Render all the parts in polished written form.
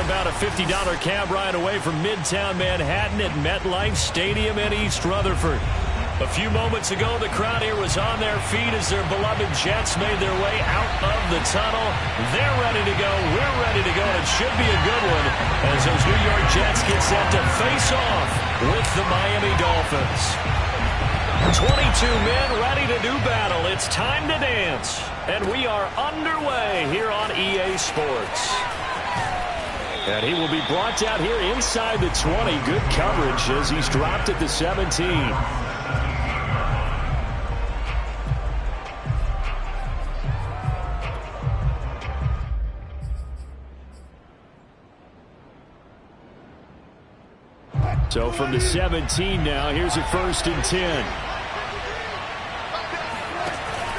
about a $50 cab ride away from Midtown Manhattan at MetLife Stadium in East Rutherford. A few moments ago, the crowd here was on their feet as their beloved Jets made their way out of the tunnel. They're ready to go. We're ready to go. It should be a good one as those New York Jets get set to face off with the Miami Dolphins. 22 men ready to do battle. It's time to dance. And we are underway here on EA Sports. And he will be brought down here inside the 20. Good coverage as he's dropped at the 17. So from the 17 now, here's a 1st and 10.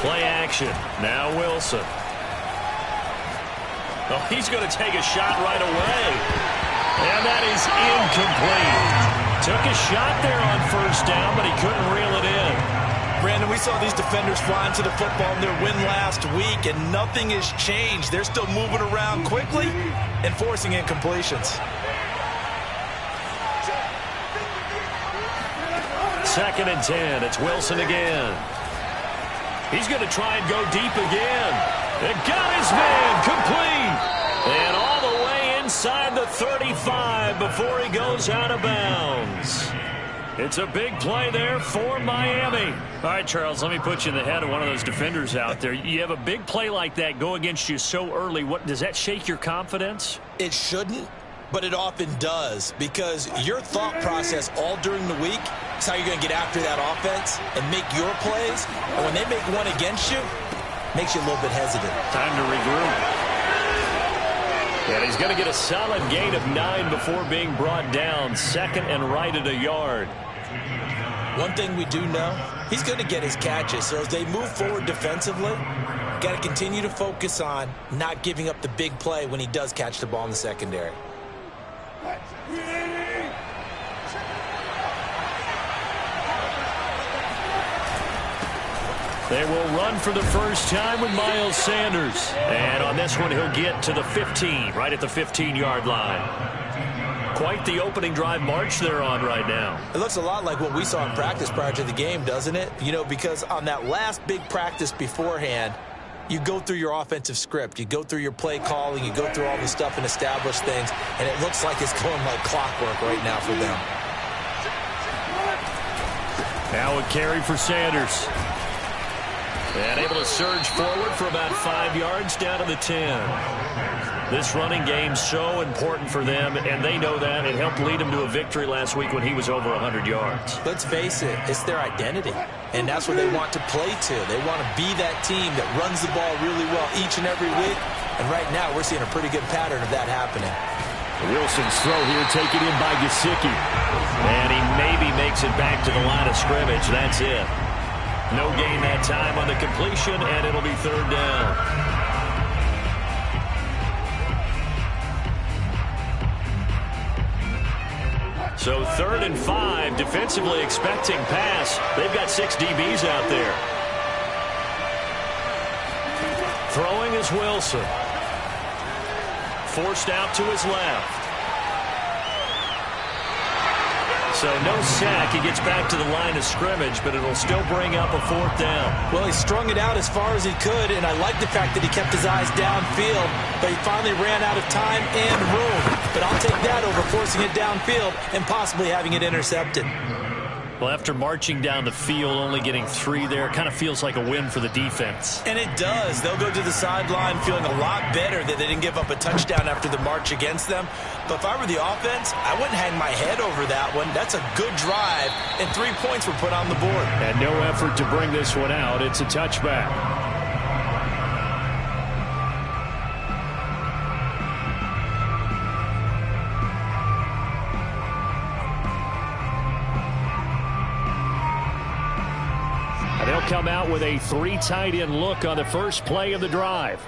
Play action. Now Wilson. Oh, he's going to take a shot right away. And that is incomplete. Took a shot there on 1st down, but he couldn't reel it in. Brandon, we saw these defenders flying to the football in their win last week, and nothing has changed. They're still moving around quickly and forcing incompletions. 2nd and 10. It's Wilson again. He's going to try and go deep again. And got his man complete. And all the way inside the 35 before he goes out of bounds. It's a big play there for Miami. All right, Charles, let me put you in the head of one of those defenders out there. You have a big play like that go against you so early. What does that shake your confidence? It shouldn't, but it often does, because your thought process all during the week is how you're going to get after that offense and make your plays. And when they make one against you, it makes you a little bit hesitant. Time to regroup. And he's going to get a solid gain of 9 before being brought down. 2nd and right at a yard. One thing we do know, he's going to get his catches. So as they move forward defensively, got to continue to focus on not giving up the big play when he does catch the ball in the secondary. They will run for the first time with Miles Sanders. And on this one, he'll get to the 15, right at the 15-yard line. Quite the opening drive march they're on right now. It looks a lot like what we saw in practice prior to the game, doesn't it? You know, because on that last big practice beforehand, you go through your offensive script. You go through your play calling. You go through all the stuff and establish things. And it looks like it's going like clockwork right now for them. Now a carry for Sanders. And able to surge forward for about 5 yards down to the 10. This running game's so important for them, and they know that. It helped lead them to a victory last week when he was over 100 yards. Let's face it, it's their identity, and that's what they want to play to. They want to be that team that runs the ball really well each and every week, and right now we're seeing a pretty good pattern of that happening. Wilson's throw here taken in by Gesicki. And he maybe makes it back to the line of scrimmage. That's it. No gain that time on the completion, and it'll be 3rd down. So 3rd and 5, defensively expecting pass. They've got 6 DBs out there. Throwing is Wilson. Forced out to his left. So no sack. He gets back to the line of scrimmage, but it'll still bring up a 4th down. Well, he strung it out as far as he could, and I like the fact that he kept his eyes downfield, but he finally ran out of time and room. But I'll take that over forcing it downfield and possibly having it intercepted. Well, after marching down the field, only getting 3 there, kind of feels like a win for the defense. And it does. They'll go to the sideline feeling a lot better that they didn't give up a touchdown after the march against them. But if I were the offense, I wouldn't hang my head over that one. That's a good drive, and 3 points were put on the board. And no effort to bring this one out. It's a touchback. They'll come out with a 3 tight end look on the first play of the drive.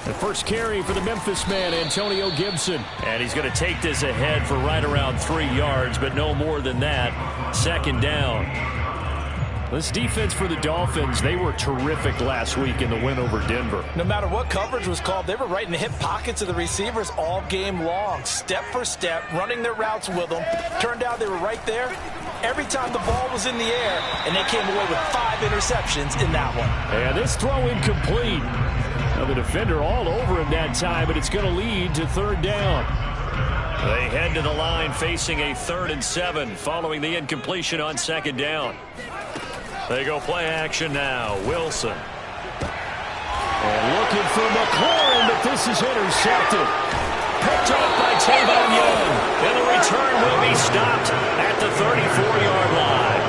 The first carry for the Memphis man, Antonio Gibson. And he's going to take this ahead for right around 3 yards, but no more than that. 2nd down. This defense for the Dolphins, they were terrific last week in the win over Denver. No matter what coverage was called, they were right in the hip pockets of the receivers all game long, step for step, running their routes with them. Turned out they were right there every time the ball was in the air, and they came away with 5 interceptions in that one. And this throw incomplete. Now the defender all over him that time, but it's going to lead to 3rd down. They head to the line facing a 3rd and 7 following the incompletion on 2nd down. They go play action now. Wilson. And looking for McLaurin, but this is intercepted. Picked off by Tavon Young. And the return will be stopped at the 34-yard line.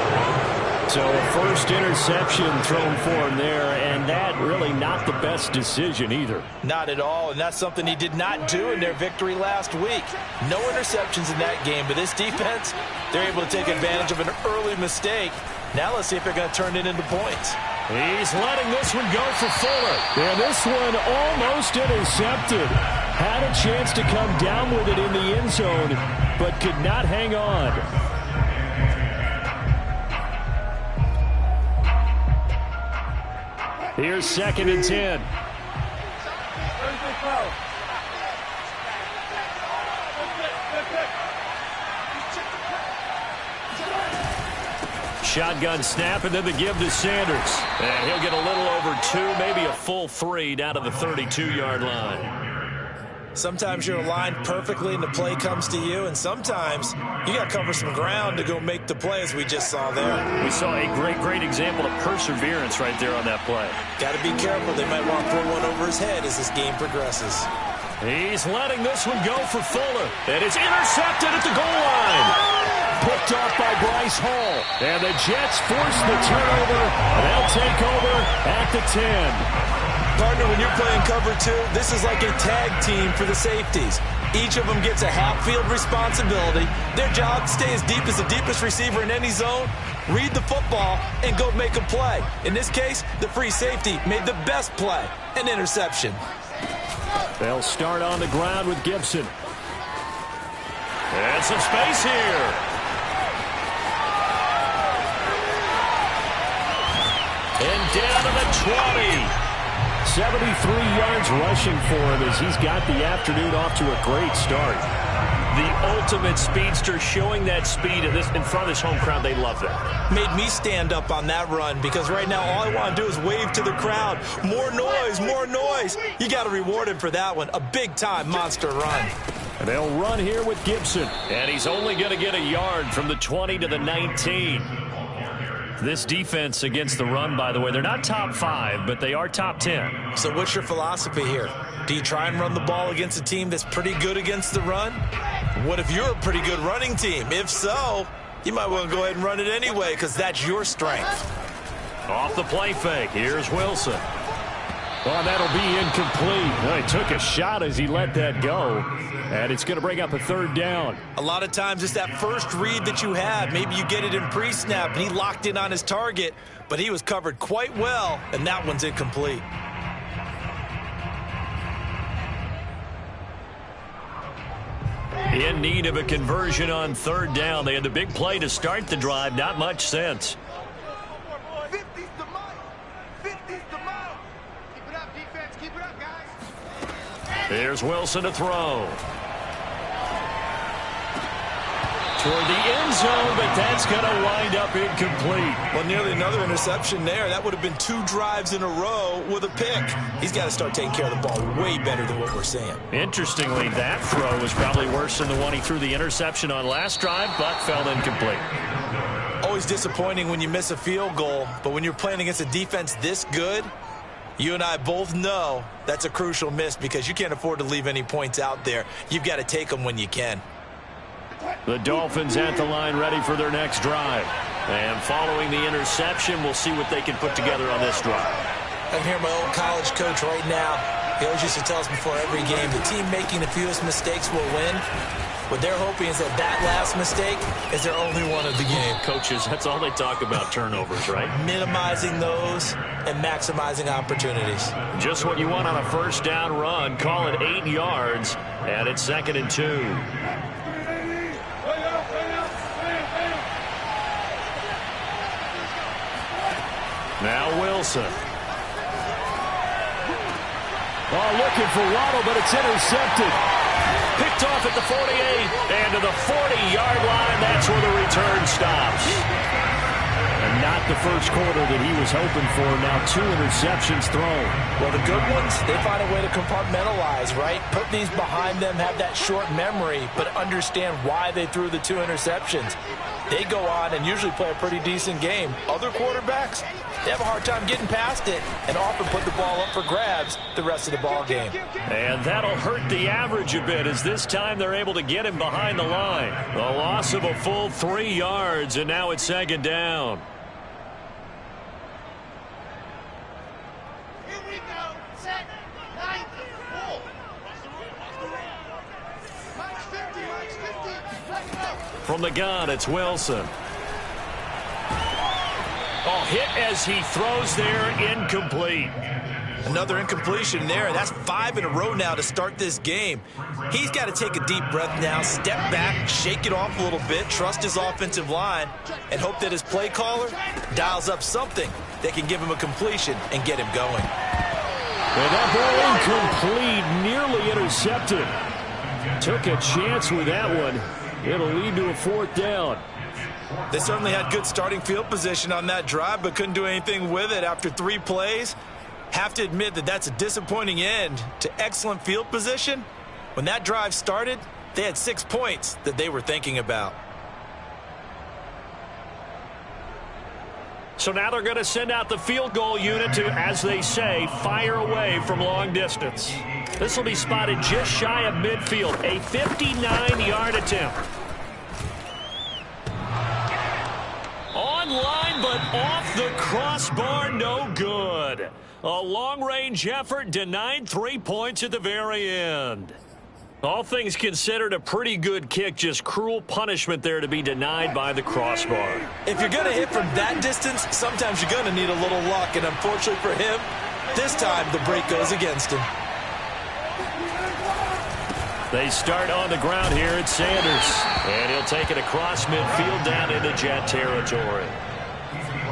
So a first interception thrown for him there, and that really not the best decision either. Not at all, and that's something he did not do in their victory last week. No interceptions in that game, but this defense, they're able to take advantage of an early mistake. Now let's see if they're going to turn it into points. He's letting this one go for Fuller. And this one almost intercepted. Had a chance to come down with it in the end zone, but could not hang on. Here's 2nd and 10. Shotgun snap, and then the give to Sanders. And he'll get a little over 2, maybe a full 3 down to the 32-yard line. Sometimes you're aligned perfectly and the play comes to you, and sometimes you got to cover some ground to go make the play, as we just saw there. We saw a great example of perseverance right there on that play. Got to be careful. They might want to throw one over his head as this game progresses. He's letting this one go for Fuller. And it's intercepted at the goal line. Picked off by Bryce Hall. And the Jets force the turnover. They'll take over at the 10. Partner, when you're playing cover 2, this is like a tag team for the safeties. Each of them gets a half-field responsibility. Their job, stay as deep as the deepest receiver in any zone, read the football, and go make a play. In this case, the free safety made the best play, an interception. They'll start on the ground with Gibson. And some space here. And down to the 20. 73 yards rushing for him as he's got the afternoon off to a great start. The ultimate speedster, showing that speed in front of this home crowd. They love that. Made me stand up on that run, because right now all I want to do is wave to the crowd. More noise, more noise. You got to reward him for that one. A big-time monster run. And they'll run here with Gibson. And he's only going to get a yard from the 20 to the 19. This defense against the run, by the way, they're not top 5, but they are top 10. So what's your philosophy here? Do you try and run the ball against a team that's pretty good against the run? What if you're a pretty good running team? If so, you might want to go ahead and run it anyway, because that's your strength. Off the play fake, here's Wilson. Well, that'll be incomplete. Well, he took a shot as he let that go, and it's going to bring up a 3rd down. A lot of times it's that first read that you have. Maybe you get it in pre-snap, and he locked in on his target, but he was covered quite well, and that one's incomplete. In need of a conversion on 3rd down. They had the big play to start the drive. Not much sense. Here's Wilson to throw. Toward the end zone, but that's going to wind up incomplete. Well, nearly another interception there. That would have been 2 drives in a row with a pick. He's got to start taking care of the ball way better than what we're seeing. Interestingly, that throw was probably worse than the one he threw the interception on last drive, but fell incomplete. Always disappointing when you miss a field goal, but when you're playing against a defense this good, you and I both know that's a crucial miss, because you can't afford to leave any points out there. You've got to take them when you can. The Dolphins at the line, ready for their next drive. And following the interception, we'll see what they can put together on this drive. I'm here, my old college coach right now. He always used to tell us before every game, the team making the fewest mistakes will win. What they're hoping is that last mistake is their only one of the game. Coaches, that's all they talk about, turnovers, right? Minimizing those and maximizing opportunities. Just what you want on a 1st down run. Call it 8 yards, and it's 2nd and 2. Now Wilson. Oh, looking for Waddle, but it's intercepted. Picked off at the 48, and to the 40-yard line. That's where the return stops. And not the first quarter that he was hoping for. Now 2 interceptions thrown. Well, the good ones, they find a way to compartmentalize, right? Put these behind them, have that short memory, but understand why they threw the 2 interceptions. They go on and usually play a pretty decent game. Other quarterbacks, they have a hard time getting past it and often put the ball up for grabs the rest of the ball game. And that'll hurt the average a bit as this time they're able to get him behind the line. The loss of a full 3 yards, and now it's second down. From the gun, it's Wilson. Oh, hit as he throws there, incomplete. Another incompletion there. That's 5 in a row now to start this game. He's got to take a deep breath now, step back, shake it off a little bit, trust his offensive line, and hope that his play caller dials up something that can give him a completion and get him going. And that ball incomplete, nearly intercepted. Took a chance with that one. It'll lead to a 4th down. They certainly had good starting field position on that drive, but couldn't do anything with it after 3 plays. Have to admit that that's a disappointing end to excellent field position. When that drive started, they had 6 points that they were thinking about. So now they're going to send out the field goal unit to, as they say, fire away from long distance. This will be spotted just shy of midfield, a 59-yard attempt. Online, but off the crossbar, no good. A long-range effort denied 3 points at the very end. All things considered, a pretty good kick, just cruel punishment there to be denied by the crossbar. If you're going to hit from that distance, sometimes you're going to need a little luck, and unfortunately for him, this time the break goes against him. They start on the ground here at Sanders, and he'll take it across midfield down into Jet territory.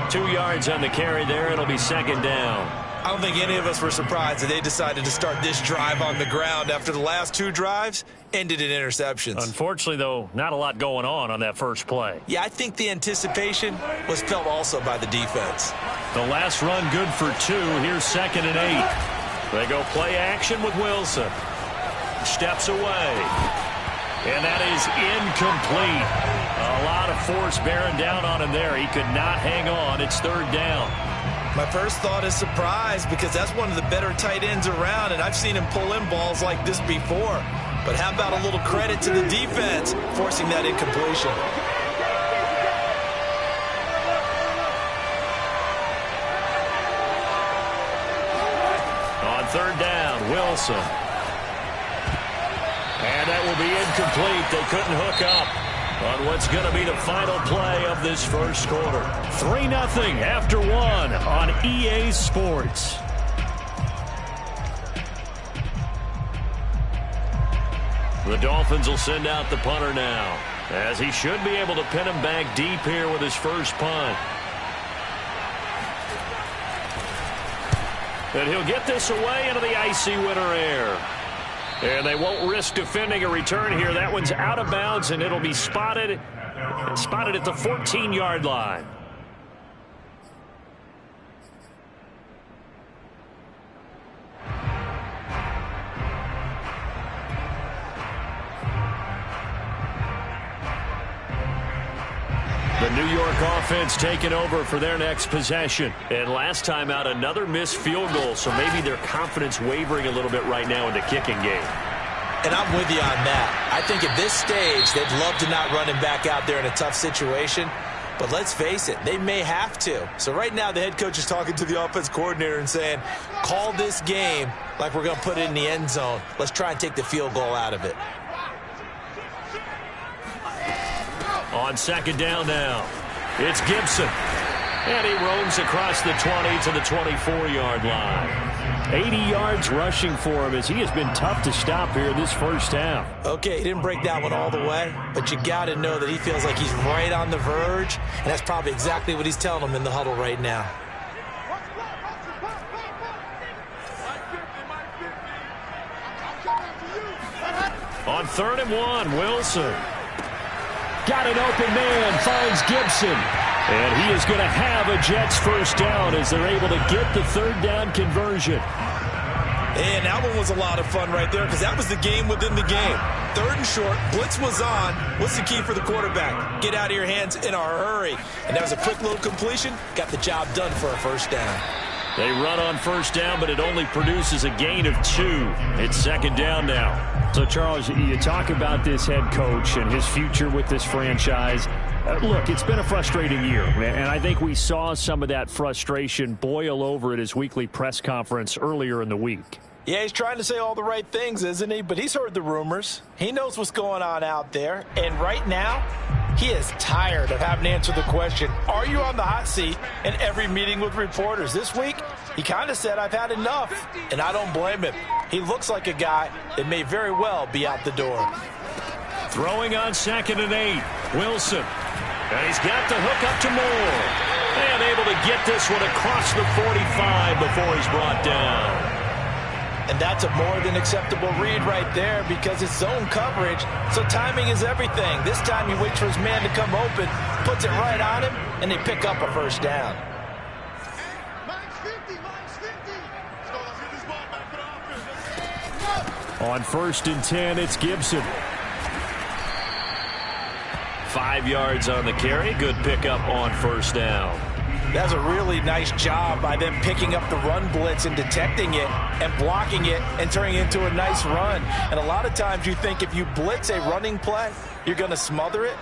2 yards on the carry there. It'll be second down. I don't think any of us were surprised that they decided to start this drive on the ground after the last 2 drives ended in interceptions. Unfortunately, though, not a lot going on that first play. Yeah, I think the anticipation was felt also by the defense. The last run good for 2. Here's 2nd and 8. They go play action with Wilson. Steps away. And that is incomplete. A lot of force bearing down on him there. He could not hang on. It's 3rd down. My first thought is surprise because that's one of the better tight ends around, and I've seen him pull in balls like this before. But how about a little credit to the defense forcing that incompletion? On 3rd down, Wilson. And that will be incomplete. They couldn't hook up on what's going to be the final play of this first quarter. 3-0 after 1 on EA Sports. The Dolphins will send out the punter now, as he should be able to pin him back deep here with his first punt. And he'll get this away into the icy winter air. And they won't risk defending a return here. That one's out of bounds, and it'll be spotted at the 14-yard line. The New York offense taking over for their next possession. And last time out, another missed field goal, so maybe their confidence wavering a little bit right now in the kicking game. And I'm with you on that. I think at this stage, they'd love to not run him back out there in a tough situation. But let's face it, they may have to. So right now, the head coach is talking to the offense coordinator and saying, call this game like we're going to put it in the end zone. Let's try and take the field goal out of it. On 2nd down now, it's Gibson. And he roams across the 20 to the 24-yard line. 80 yards rushing for him as he has been tough to stop here this first half. Okay, he didn't break that one all the way, but you got to know that he feels like he's right on the verge, and that's probably exactly what he's telling them in the huddle right now. On 3rd and 1, Wilson. Got an open man, finds Gibson. And he is going to have a Jets first down as they're able to get the 3rd down conversion. And that one was a lot of fun right there because that was the game within the game. 3rd and short, blitz was on. What's the key for the quarterback? Get out of your hands in a hurry. And that was a quick little completion. Got the job done for a first down. They run on first down, but it only produces a gain of 2. It's 2nd down now. So, Charles, you talk about this head coach and his future with this franchise. Look, it's been a frustrating year, and I think we saw some of that frustration boil over at his weekly press conference earlier in the week. Yeah, he's trying to say all the right things, isn't he? But he's heard the rumors. He knows what's going on out there. And right now, he is tired of having to answer the question, are you on the hot seat in every meeting with reporters? This week, he kind of said, I've had enough. And I don't blame him. He looks like a guy that may very well be out the door. Throwing on 2nd and 8, Wilson. And he's got the hook up to Moore. And able to get this one across the 45 before he's brought down. And that's a more than acceptable read right there because it's zone coverage, so timing is everything. This time he waits for his man to come open, puts it right on him, and they pick up a first down. On 1st and 10, it's Gibson. 5 yards on the carry. Good pickup on 1st down. That's a really nice job by them picking up the run blitz and detecting it and blocking it and turning it into a nice run. And a lot of times you think if you blitz a running play, you're going to smother it.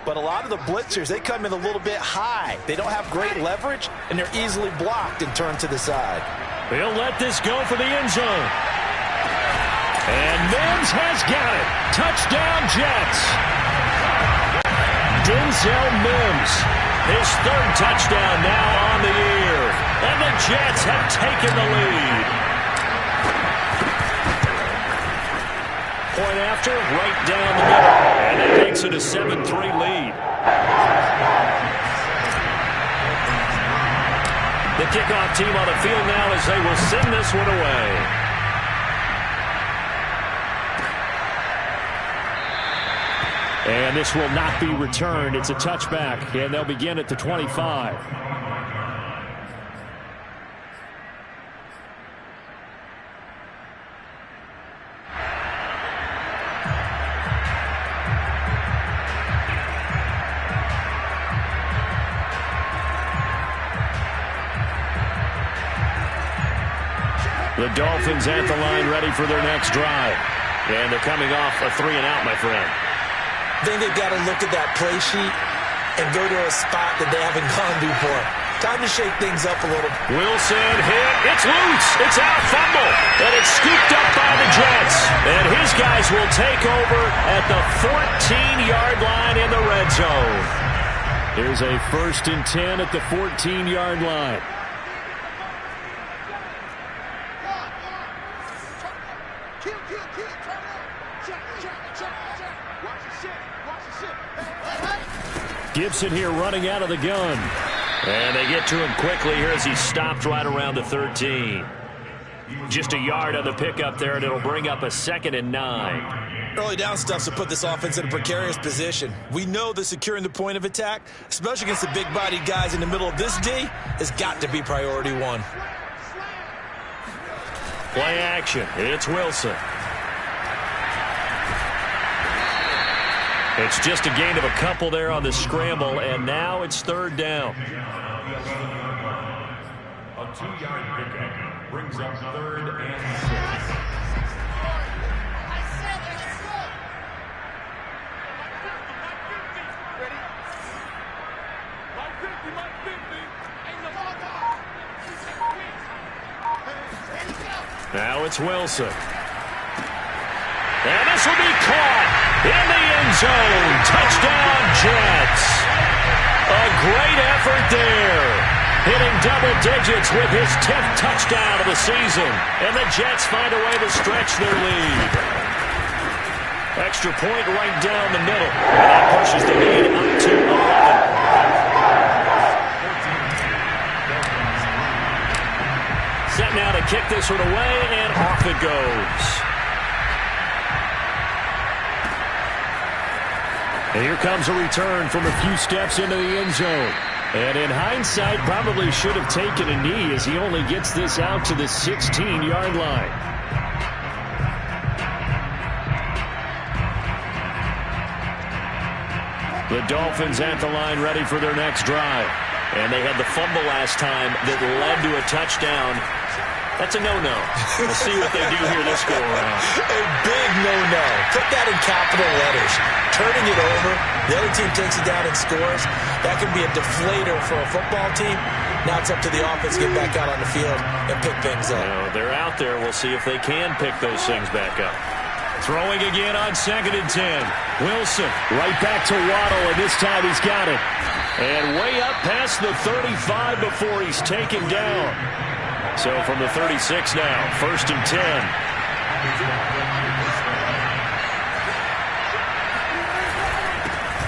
But a lot of the blitzers, they come in a little bit high. They don't have great leverage, and they're easily blocked and turned to the side. He'll let this go for the end zone. And Mims has got it. Touchdown, Jets. Denzel Mims, his 3rd touchdown now on the year. And the Jets have taken the lead. Point after, right down the middle. And that makes it a 7-3 lead. The kickoff team on the field now as they will send this one away. And this will not be returned. It's a touchback, and they'll begin at the 25. The Dolphins at the line ready for their next drive. And they're coming off a 3-and-out, my friend. I think they've got to look at that play sheet and go to a spot that they haven't gone before. Time to shake things up a little. Wilson hit. It's loose. It's out. Fumble. And it's scooped up by the Jets. And his guys will take over at the 14-yard line in the red zone. Here's a 1st and 10 at the 14-yard line. Gibson here running out of the gun. And they get to him quickly here as he stopped right around the 13. Just a yard on the pickup there, and it'll bring up a 2nd and 9. Early down stuff to put this offense in a precarious position. We know that securing the point of attack, especially against the big-bodied guys in the middle of this D, has got to be priority 1. Play action. It's Wilson. It's just a gain of a couple there on the scramble, and now it's 3rd down. A 2-yard pickup brings up 3rd and 6. Now it's Wilson. And this will be caught in the end zone. Touchdown, Jets. A great effort there. Hitting double digits with his 10th touchdown of the season. And the Jets find a way to stretch their lead. Extra point right down the middle. And that pushes the lead up to 11. Set now to kick this one away, and off it goes. And here comes a return from a few steps into the end zone. And in hindsight, probably should have taken a knee as he only gets this out to the 16-yard line. The Dolphins at the line ready for their next drive. And they had the fumble last time that led to a touchdown. That's a no-no. We'll see what they do here this go-around. A big no-no. Put that in capital letters. Turning it over, the other team takes it down and scores. That can be a deflator for a football team. Now it's up to the offense to get back out on the field and pick things up. They're out there. We'll see if they can pick those things back up. Throwing again on 2nd and 10. Wilson right back to Waddle, and this time he's got it. And way up past the 35 before he's taken down. So from the 36 now, 1st and 10.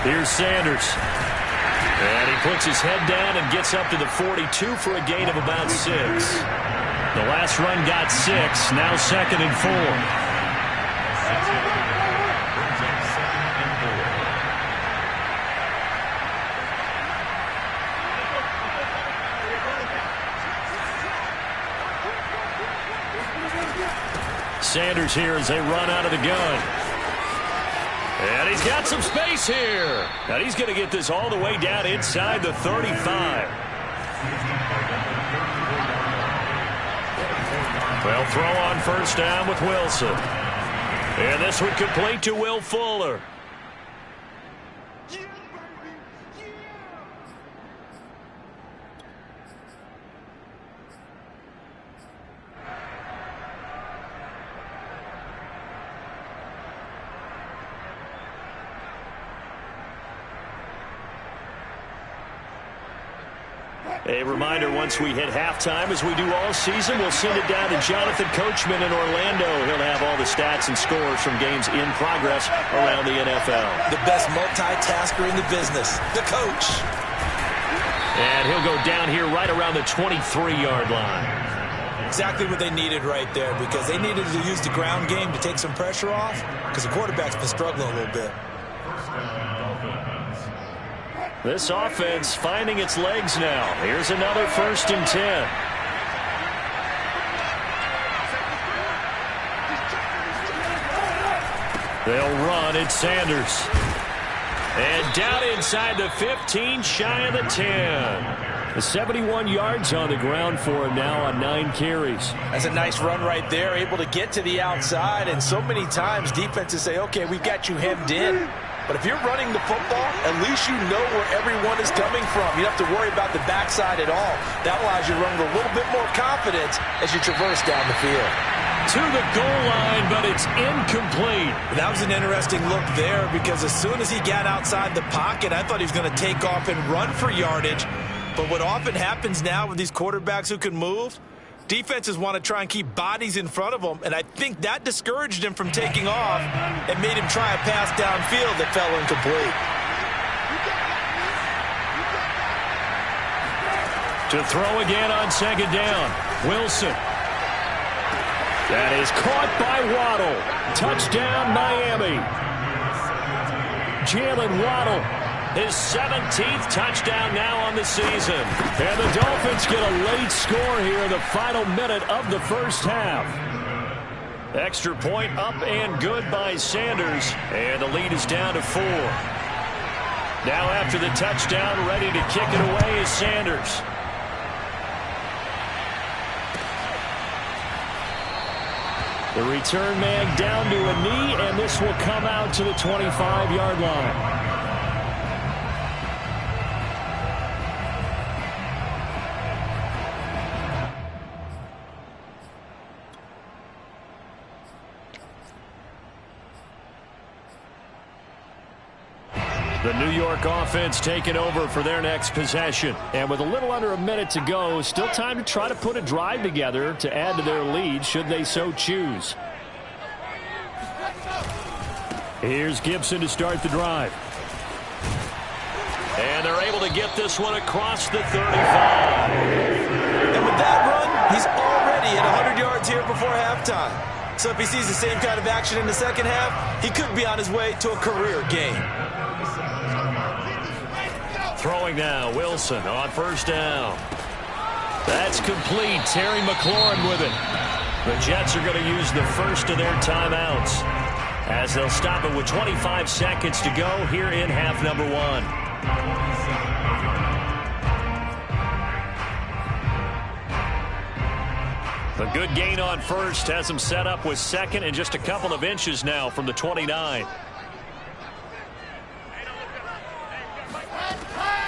Here's Sanders. And he puts his head down and gets up to the 42 for a gain of about 6. The last run got 6, now 2nd and 4. Sanders here as they run out of the gun. And he's got some space here. And he's going to get this all the way down inside the 35. Well, throw on 1st down with Wilson. And this one complete to Will Fuller. A reminder, once we hit halftime, as we do all season, we'll send it down to Jonathan Coachman in Orlando. He'll have all the stats and scores from games in progress around the NFL. The best multitasker in the business, the coach. And he'll go down here right around the 23-yard line. Exactly what they needed right there, because they needed to use the ground game to take some pressure off, because the quarterback's been struggling a little bit. This offense finding its legs now. Here's another 1st and 10. They'll run. It's Sanders. And down inside the 15, shy of the 10. The 71 yards on the ground for him now on 9 carries. That's a nice run right there, able to get to the outside. And so many times defenses say, okay, we've got you hemmed in. But if you're running the football, at least you know where everyone is coming from. You don't have to worry about the backside at all. That allows you to run with a little bit more confidence as you traverse down the field. To the goal line, but it's incomplete. That was an interesting look there, because as soon as he got outside the pocket, I thought he was going to take off and run for yardage. But what often happens now with these quarterbacks who can move, defenses want to try and keep bodies in front of them, and I think that discouraged him from taking off and made him try a pass downfield that fell incomplete. To throw again on 2nd down, Wilson. That is caught by Waddle. Touchdown, Miami. Jalen Waddle, his 17th touchdown now on the season. And the Dolphins get a late score here in the final minute of the first half. Extra point up and good by Sanders. And the lead is down to 4. Now after the touchdown, ready to kick it away is Sanders. The return man down to a knee, and this will come out to the 25-yard line. The New York offense taking over for their next possession. And with a little under a minute to go, still time to try to put a drive together to add to their lead should they so choose. Here's Gibson to start the drive. And they're able to get this one across the 35. And with that run, he's already at 100 yards here before halftime. So if he sees the same kind of action in the second half, he could be on his way to a career game. Throwing now, Wilson on first down. That's complete. Terry McLaurin with it. The Jets are going to use the first of their timeouts as they'll stop it with 25 seconds to go here in half number 1. A good gain on first has him set up with second and just a couple of inches now from the 29.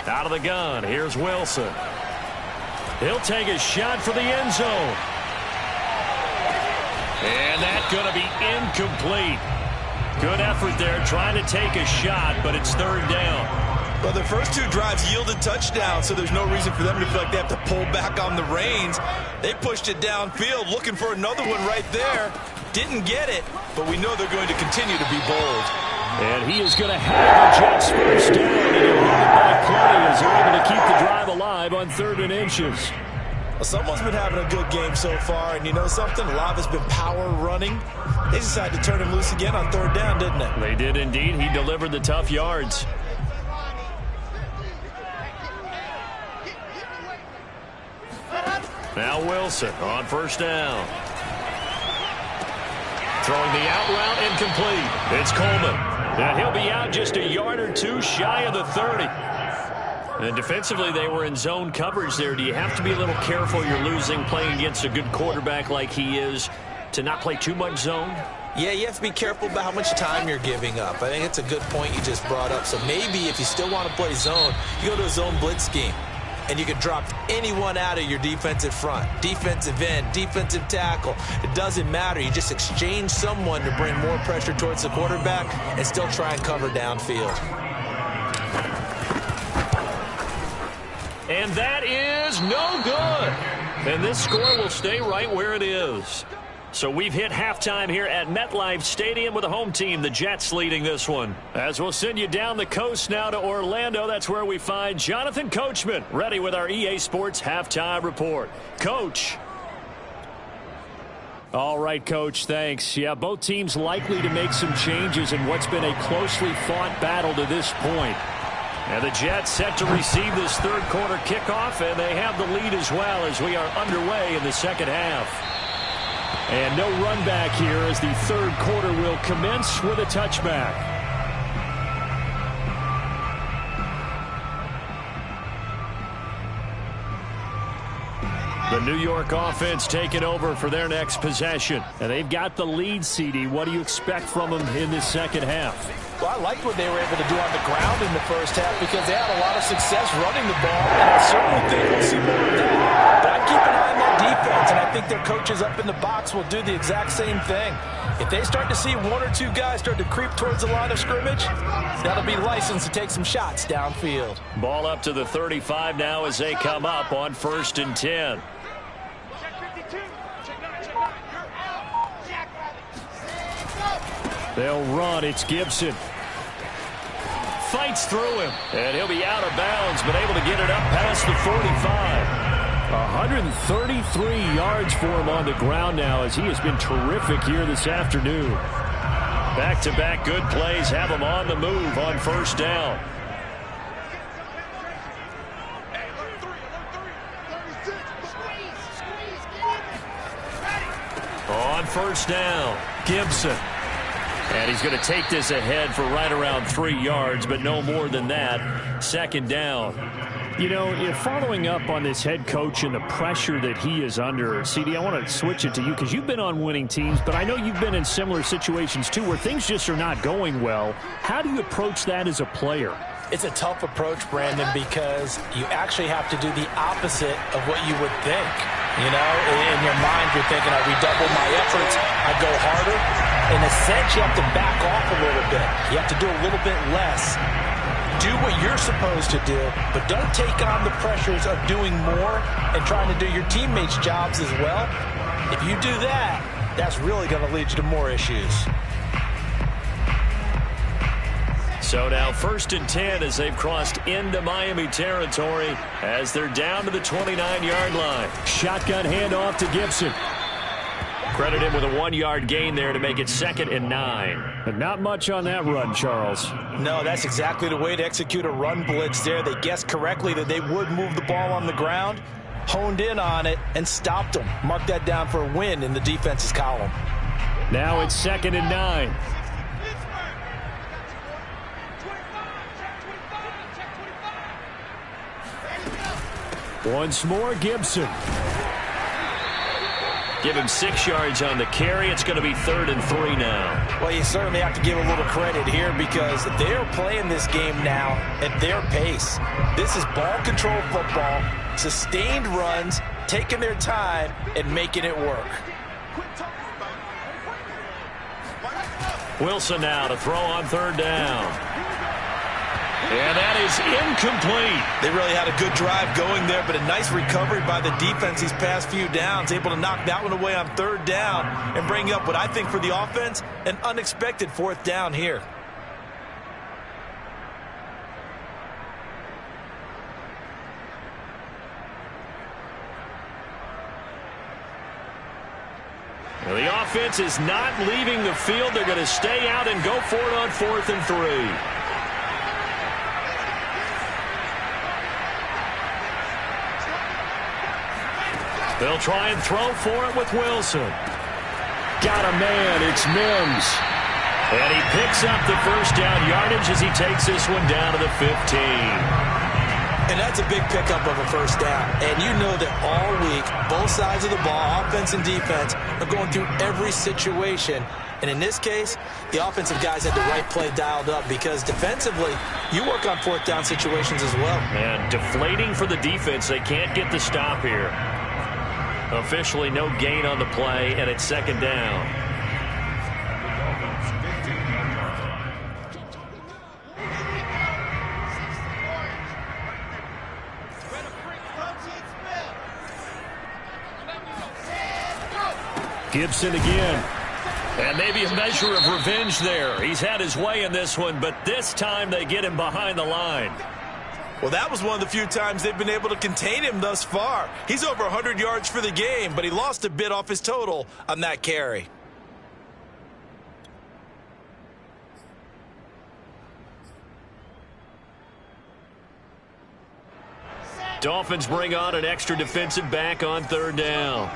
Out of the gun, here's Wilson. He'll take a shot for the end zone. And that's going to be incomplete. Good effort there trying to take a shot, but it's third down. Well, their first 2 drives yielded touchdowns, so there's no reason for them to feel like they have to pull back on the reins. They pushed it downfield, looking for another one right there. Didn't get it, but we know they're going to continue to be bold. And he is going to have the Jets first down, and he'll run it back plenty as they're able to keep the drive alive on 3rd and inches. Well, someone's been having a good game so far, and you know something? A lot of it's been power running. They decided to turn him loose again on 3rd down, didn't they? They did indeed. He delivered the tough yards. Now Wilson on first down. Throwing the out route, incomplete. It's Coleman. And he'll be out just a yard or 2 shy of the 30. And defensively, they were in zone coverage there. Do you have to be a little careful? You're losing playing against a good quarterback like he is to not play too much zone? Yeah, you have to be careful about how much time you're giving up. I think it's a good point you just brought up. So maybe if you still want to play zone, you go to a zone blitz scheme. And you can drop anyone out of your defensive front, defensive end, defensive tackle. It doesn't matter. You just exchange someone to bring more pressure towards the quarterback and still try and cover downfield. And that is no good. And this score will stay right where it is. So we've hit halftime here at MetLife Stadium with the home team, the Jets, leading this one. As we'll send you down the coast now to Orlando, that's where we find Jonathan Coachman, ready with our EA Sports Halftime Report. Coach. All right, Coach, thanks. Yeah, both teams likely to make some changes in what's been a closely fought battle to this point. And the Jets set to receive this third quarter kickoff, and they have the lead as well as we are underway in the second half. And no run back here as the third quarter will commence with a touchback. The New York offense taking over for their next possession. And they've got the lead, CD. What do you expect from them in this second half? Well, I liked what they were able to do on the ground in the first half because they had a lot of success running the ball, and I certainly think we'll see more of that. But I'd keep an eye on their defense, and I think their coaches up in the box will do the exact same thing. If they start to see 1 or 2 guys start to creep towards the line of scrimmage, that'll be licensed to take some shots downfield. Ball up to the 35 now as they come up on 1st and 10. They'll run. It's Gibson. Fights through him. And he'll be out of bounds, but able to get it up past the 45. 133 yards for him on the ground now as he has been terrific here this afternoon. Back-to-back good plays have him on the move on first down. On first down, Gibson. And he's going to take this ahead for right around 3 yards, but no more than that. Second down. You know, following up on this head coach and the pressure that he is under, CD, I want to switch it to you because you've been on winning teams, but I know you've been in similar situations too where things just are not going well. How do you approach that as a player? It's a tough approach, Brandon, because you actually have to do the opposite of what you would think. You know, in your mind, you're thinking, I redouble my efforts, I go harder. In a sense, you have to back off a little bit. You have to do a little bit less. Do what you're supposed to do, but don't take on the pressures of doing more and trying to do your teammates' jobs as well. If you do that, that's really going to lead you to more issues. So now 1st and 10 as they've crossed into Miami territory as they're down to the 29-yard line. Shotgun handoff to Gibson. Credit him with a 1-yard gain there to make it 2nd and 9. But not much on that run, Charles. No, that's exactly the way to execute a run blitz there. They guessed correctly that they would move the ball on the ground, honed in on it, and stopped them. Mark that down for a win in the defense's column. Now it's 2nd and 9. Once more, Gibson. Give him 6 yards on the carry. It's going to be 3rd and 3 now. Well, you certainly have to give a little credit here because they're playing this game now at their pace. This is ball control football, sustained runs, taking their time, and making it work. Wilson now to throw on 3rd down. And that is incomplete. They really had a good drive going there, but a nice recovery by the defense these past few downs, able to knock that one away on 3rd down and bring up what I think for the offense, an unexpected 4th down here. Well, the offense is not leaving the field. They're going to stay out and go for it on 4th and 3. They'll try and throw for it with Wilson. Got a man. It's Mims. And he picks up the 1st down yardage as he takes this one down to the 15. And that's a big pickup of a 1st down. And you know that all week, both sides of the ball, offense and defense, are going through every situation. And in this case, the offensive guys had the right play dialed up because defensively, you work on 4th down situations as well. And deflating for the defense. They can't get the stop here. Officially no gain on the play, and it's 2nd down. Gibson again. And maybe a measure of revenge there. He's had his way in this one, but this time they get him behind the line. Well, that was one of the few times they've been able to contain him thus far. He's over 100 yards for the game, but he lost a bit off his total on that carry. Dolphins bring on an extra defensive back on 3rd down.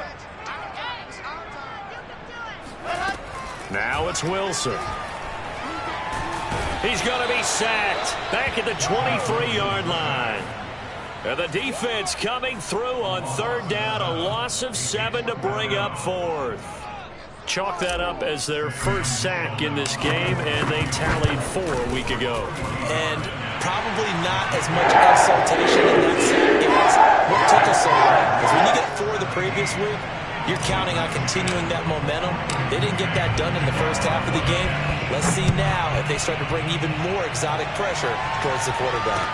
Now it's Wilson. He's going to be sacked back at the 23-yard line. And the defense coming through on 3rd down, a loss of 7 to bring up 4th. Chalk that up as their 1st sack in this game, and they tallied 4 a week ago. And probably not as much exultation in that sack as what took us so long. Because when you get 4 the previous week, you're counting on continuing that momentum. They didn't get that done in the 1st half of the game. Let's see now if they start to bring even more exotic pressure towards the quarterback.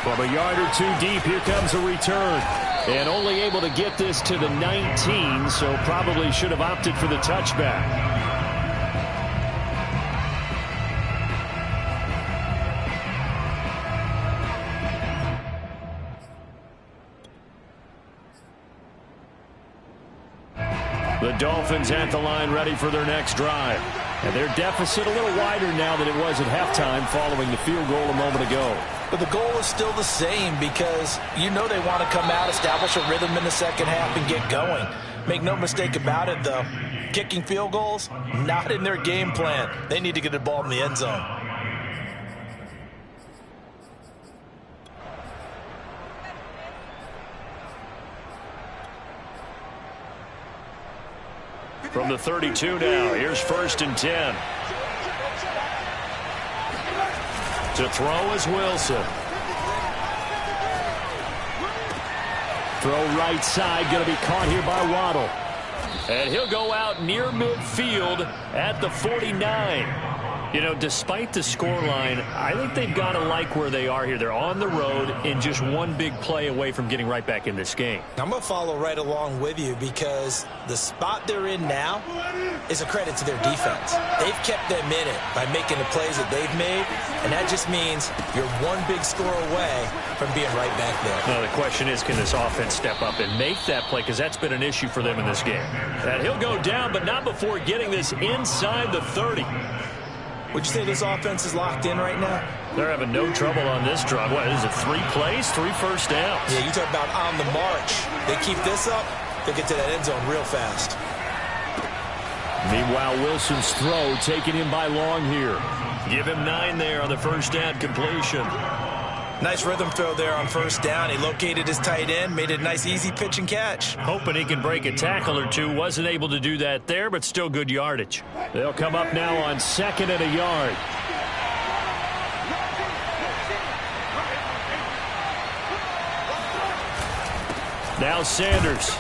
From a yard or 2 deep, here comes a return. And only able to get this to the 19, so probably should have opted for the touchback. The Dolphins at the line ready for their next drive. And their deficit a little wider now than it was at halftime following the field goal a moment ago. But the goal is still the same because you know they want to come out, establish a rhythm in the 2nd half, and get going. Make no mistake about it, though. Kicking field goals, not in their game plan. They need to get the ball in the end zone. From the 32 now, here's 1st and 10. To throw is Wilson. Throw right side, going to be caught here by Waddle. And he'll go out near midfield at the 49. You know, despite the scoreline, I think they've got to like where they are here. They're on the road and just one big play away from getting right back in this game. I'm going to follow right along with you because the spot they're in now is a credit to their defense. They've kept them in it by making the plays that they've made, and that just means you're one big score away from being right back there. Now, the question is, can this offense step up and make that play? Because that's been an issue for them in this game. And he'll go down, but not before getting this inside the 30. Would you say this offense is locked in right now? They're having no trouble on this drive. What is it, 3 plays, 3 first downs? Yeah, you talk about on the march. They keep this up, they'll get to that end zone real fast. Meanwhile, Wilson's throw taken in by Long here. Give him 9 there on the first down completion. Nice rhythm throw there on first down. He located his tight end, made it a nice easy pitch and catch. Hoping he can break a tackle or two. Wasn't able to do that there, but still good yardage. They'll come up now on 2nd and a yard. Now Sanders.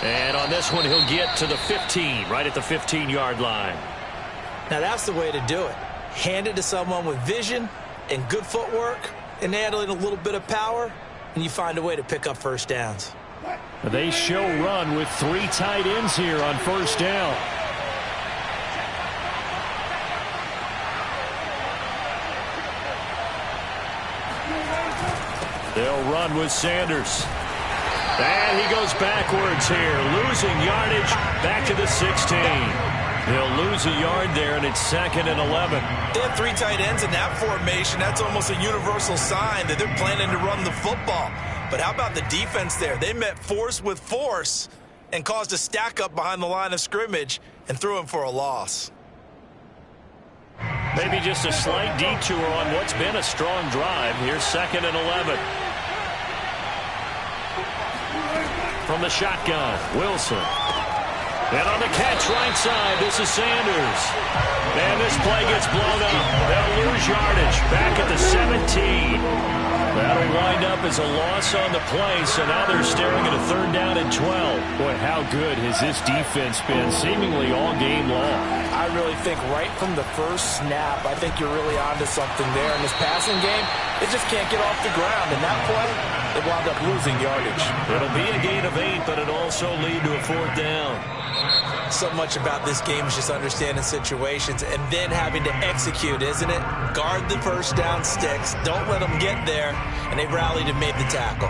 And on this one, he'll get to the 15, right at the 15-yard line. Now that's the way to do it. Hand it to someone with vision and good footwork, and handling a little bit of power, and you find a way to pick up first downs. They show run with 3 tight ends here on first down. They'll run with Sanders. And he goes backwards here, losing yardage back to the 16. They'll lose a yard there, and it's 2nd and 11. They have 3 tight ends in that formation. That's almost a universal sign that they're planning to run the football. But how about the defense there? They met force with force and caused a stack up behind the line of scrimmage and threw him for a loss. Maybe just a slight detour on what's been a strong drive. Here's 2nd and 11. From the shotgun, Wilson. And on the catch right side, this is Sanders. And this play gets blown up. They'll lose yardage back at the 17. That'll wind up as a loss on the play, so now they're staring at a 3rd down and 12. Boy, how good has this defense been seemingly all game long? I really think right from the first snap, I think you're really onto something there. In this passing game, they just can't get off the ground. And that play, they wound up losing yardage. It'll be a gain of 8, but it'll also lead to a 4th down. So much about this game is just understanding situations and then having to execute, isn't it? Guard the first down sticks. Don't let them get there. And they rallied and made the tackle.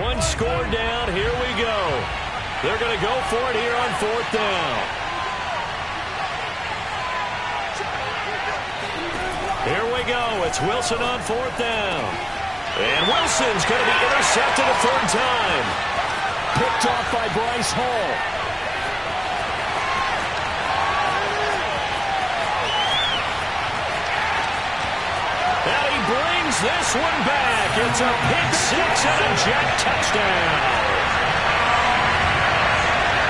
One score down. Here we go. They're going to go for it here on 4th down. Here we go. It's Wilson on 4th down. And Wilson's going to be intercepted a 3rd time. Picked off by Bryce Hall. And he brings this one back. It's a pick 6 and a jet touchdown.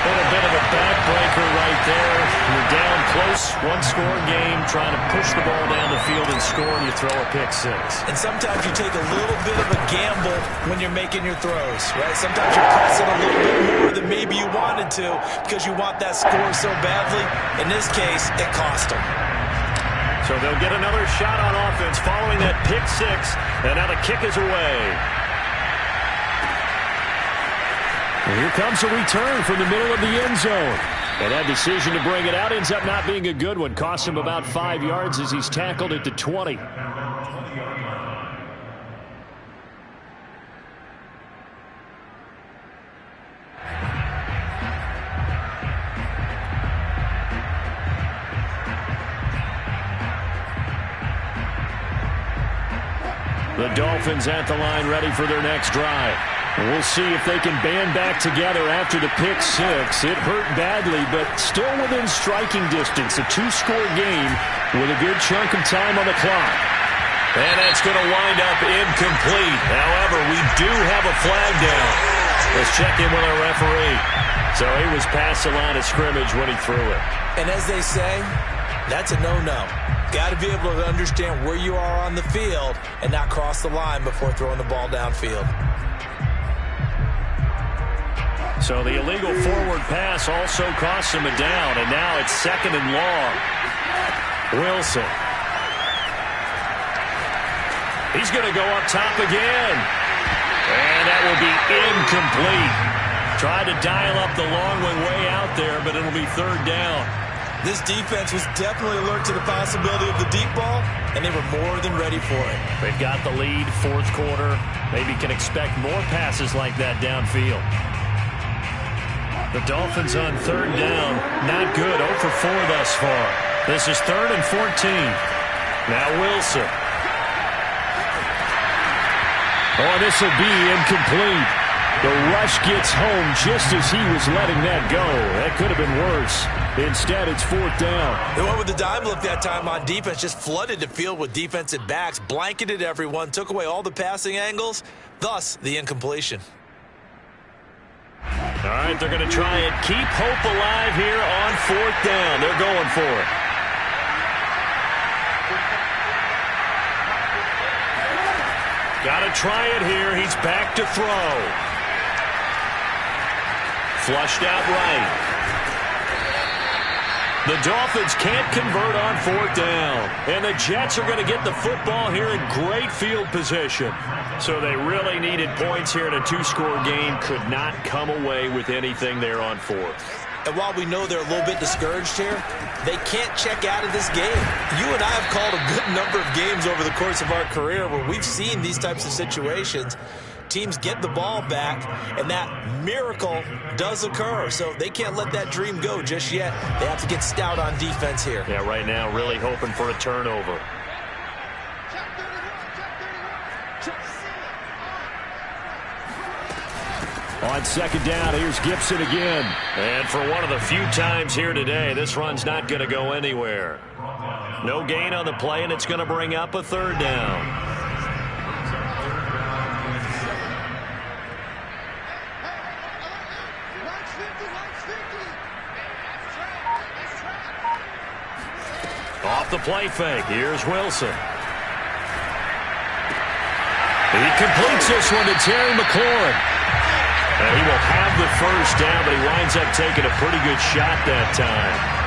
And a bit of a backbreaker right there. You're down close, 1-score game, trying to push the ball down the field and score, and you throw a pick 6. And sometimes you take a little bit of a gamble when you're making your throws, right? Sometimes you're pressing a little bit more than maybe you wanted to because you want that score so badly. In this case, it cost them. So they'll get another shot on offense following that pick 6, and now the kick is away. And here comes a return from the middle of the end zone. And that decision to bring it out ends up not being a good one. Cost him about 5 yards as he's tackled at the 20. The Dolphins at the line ready for their next drive. We'll see if they can band back together after the pick 6. It hurt badly, but still within striking distance. A 2-score game with a good chunk of time on the clock. And that's going to wind up incomplete. However, we do have a flag down. Let's check in with our referee. So he was past the line of scrimmage when he threw it. And as they say, that's a no-no. Got to be able to understand where you are on the field and not cross the line before throwing the ball downfield. So the illegal forward pass also costs him a down, and now it's 2nd and long. Wilson. He's going to go up top again. And that will be incomplete. Tried to dial up the long one way out there, but it'll be 3rd down. This defense was definitely alert to the possibility of the deep ball, and they were more than ready for it. They've got the lead, 4th quarter. Maybe can expect more passes like that downfield. The Dolphins on 3rd down. Not good. 0 for 4 thus far. This is 3rd and 14. Now Wilson. Oh, this will be incomplete. The rush gets home just as he was letting that go. That could have been worse. Instead, it's 4th down. They went with the dime look that time on defense, just flooded the field with defensive backs, blanketed everyone, took away all the passing angles, thus the incompletion. All right, they're going to try and keep hope alive here on 4th down. They're going for it. Got to try it here. He's back to throw. Flushed out right. The Dolphins can't convert on 4th down. And the Jets are going to get the football here in great field position. So they really needed points here in a 2-score game. Could not come away with anything there on 4th. And while we know they're a little bit discouraged here, they can't check out of this game. You and I have called a good number of games over the course of our career where we've seen these types of situations. Teams get the ball back, and that miracle does occur. So they can't let that dream go just yet. They have to get stout on defense here. Yeah, right now really hoping for a turnover. On 2nd down, here's Gibson again. And for one of the few times here today, this run's not going to go anywhere. No gain on the play, and it's going to bring up a 3rd down. Off the play fake, here's Wilson. He completes this one to Terry McLaurin. And he will have the 1st down, but he winds up taking a pretty good shot that time.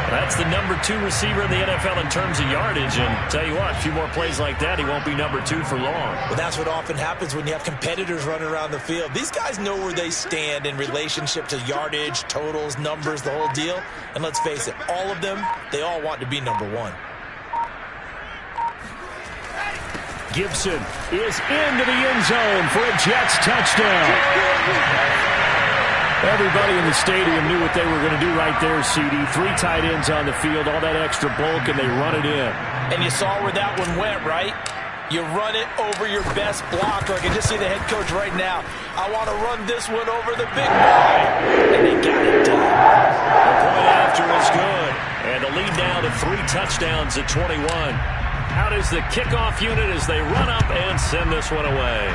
That's the number 2 receiver in the NFL in terms of yardage. And tell you what, a few more plays like that, he won't be number 2 for long. Well, that's what often happens when you have competitors running around the field. These guys know where they stand in relationship to yardage, totals, numbers, the whole deal. And let's face it, all of them, they all want to be number 1. Gibson is into the end zone for a Jets touchdown. Everybody in the stadium knew what they were going to do right there, CD. 3 tight ends on the field, all that extra bulk, and they run it in. And you saw where that one went, right? You run it over your best blocker. I can just see the head coach right now. I want to run this one over the big boy. And they got it done. The point after is good. And the lead now to 3 touchdowns at 21. Out is the kickoff unit as they run up and send this one away.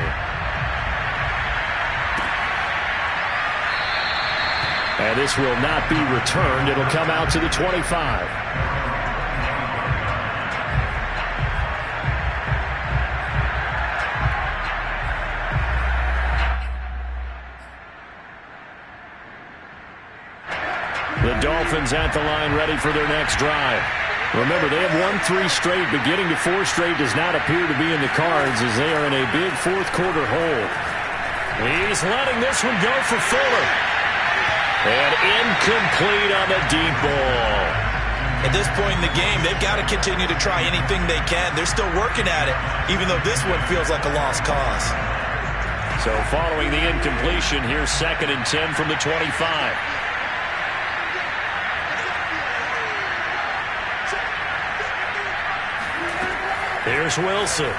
And this will not be returned. It'll come out to the 25. The Dolphins at the line ready for their next drive. Remember, they have won 3 straight, but getting to 4 straight does not appear to be in the cards as they are in a big 4th quarter hole. He's letting this one go for Fuller. And incomplete on the deep ball. At this point in the game, they've got to continue to try anything they can. They're still working at it, even though this one feels like a lost cause. So following the incompletion, here's 2nd and 10 from the 25. Here's Wilson.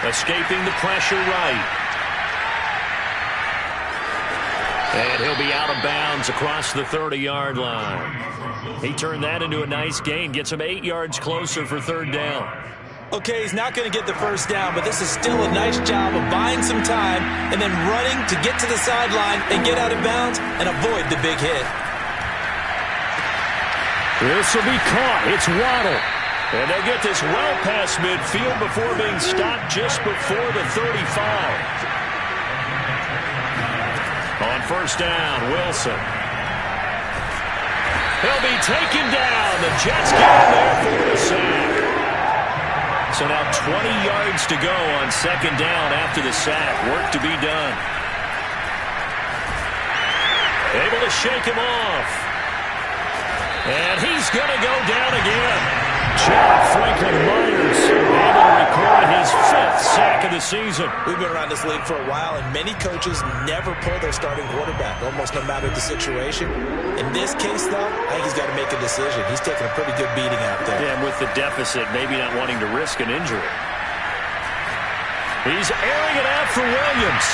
Escaping the pressure right. And he'll be out of bounds across the 30-yard line. He turned that into a nice gain. Gets him 8 yards closer for 3rd down. Okay, he's not going to get the 1st down, but this is still a nice job of buying some time and then running to get to the sideline and get out of bounds and avoid the big hit. This will be caught. It's Waddle. And they get this well past midfield before being stopped just before the 35. On first down, Wilson. He'll be taken down. The Jets get him there for the sack. So now 20 yards to go on second down after the sack. Work to be done. Able to shake him off. And he's going to go down again. Chad Franklin-Myers able to record his 5th sack of the season. We've been around this league for a while, and many coaches never pull their starting quarterback, almost no matter the situation. In this case, though, I think he's got to make a decision. He's taking a pretty good beating out there. Yeah, and with the deficit, maybe not wanting to risk an injury. He's airing it out for Williams.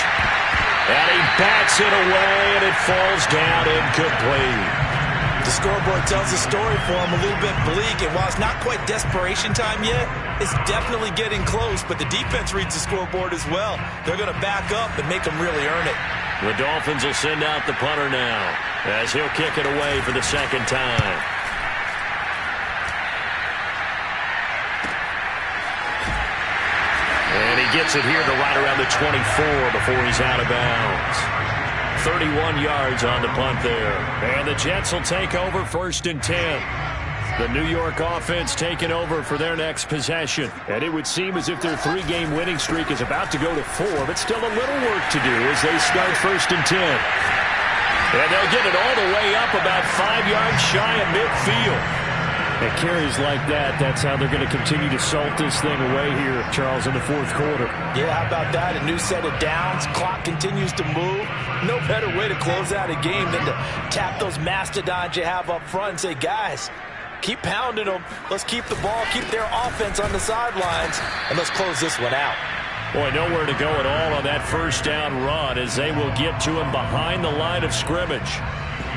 And he bats it away, and it falls down incomplete. The scoreboard tells the story for him, a little bit bleak, and while it's not quite desperation time yet, it's definitely getting close, but the defense reads the scoreboard as well. They're going to back up and make them really earn it. The Dolphins will send out the punter now as he'll kick it away for the second time. And he gets it here to right around the 24 before he's out of bounds. 31 yards on the punt there. And the Jets will take over 1st and 10. The New York offense taking over for their next possession. And it would seem as if their 3-game winning streak is about to go to 4, but still a little work to do as they start 1st and 10. And they'll get it all the way up about 5 yards shy of midfield. And carries like that, that's how they're going to continue to salt this thing away here, Charles, in the 4th quarter. Yeah, how about that? A new set of downs. Clock continues to move. No better way to close out a game than to tap those mastodons you have up front and say, guys, keep pounding them. Let's keep the ball, keep their offense on the sidelines, and let's close this one out. Boy, nowhere to go at all on that first down run as they will get to him behind the line of scrimmage.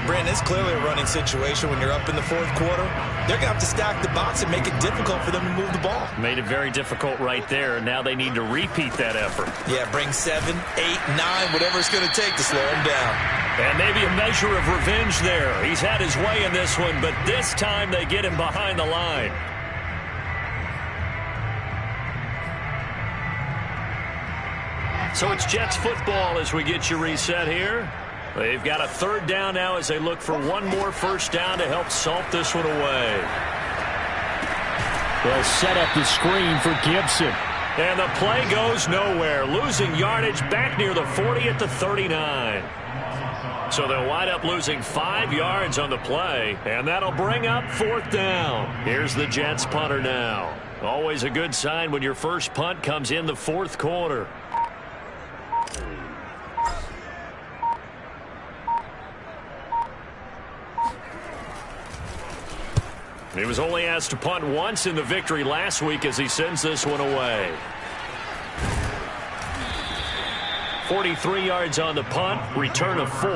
Brandon, it's clearly a running situation when you're up in the 4th quarter. They're going to have to stack the box and make it difficult for them to move the ball. Made it very difficult right there. Now they need to repeat that effort. Yeah, bring 7, 8, 9, whatever it's going to take to slow him down. And maybe a measure of revenge there. He's had his way in this one, but this time they get him behind the line. So it's Jets football as we get you reset here. They've got a 3rd down now as they look for one more first down to help salt this one away. They'll set up the screen for Gibson. And the play goes nowhere. Losing yardage back near the 40 at the 39. So they'll wind up losing 5 yards on the play. And that'll bring up 4th down. Here's the Jets punter now. Always a good sign when your first punt comes in the 4th quarter. He was only asked to punt once in the victory last week as he sends this one away. 43 yards on the punt, return of 4,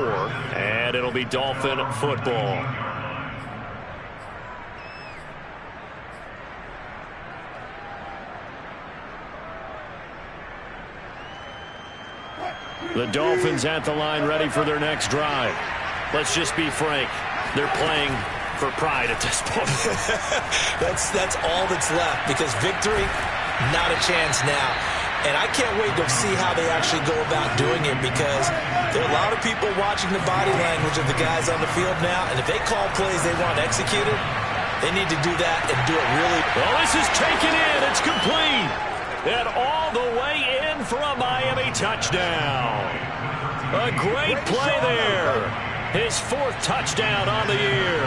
and it'll be Dolphin football. The Dolphins at the line ready for their next drive. Let's just be frank. They're playing for pride at this point. that's all that's left, because victory, not a chance now. And I can't wait to see how they actually go about doing it, because there are a lot of people watching the body language of the guys on the field now, and if they call plays they want executed, they need to do that and do it really. Well, this is taken in. It's complete. And all the way in for a Miami touchdown. A great play there. His 4th touchdown on the year.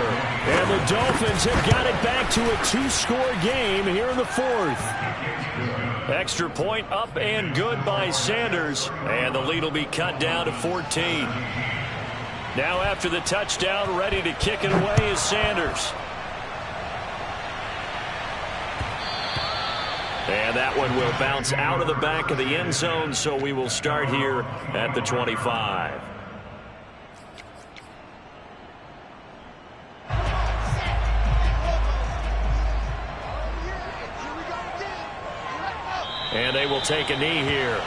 And the Dolphins have got it back to a 2-score game here in the 4th. Extra point up and good by Sanders. And the lead will be cut down to 14. Now after the touchdown, ready to kick it away is Sanders. And that one will bounce out of the back of the end zone, so we will start here at the 25. And they will take a knee here.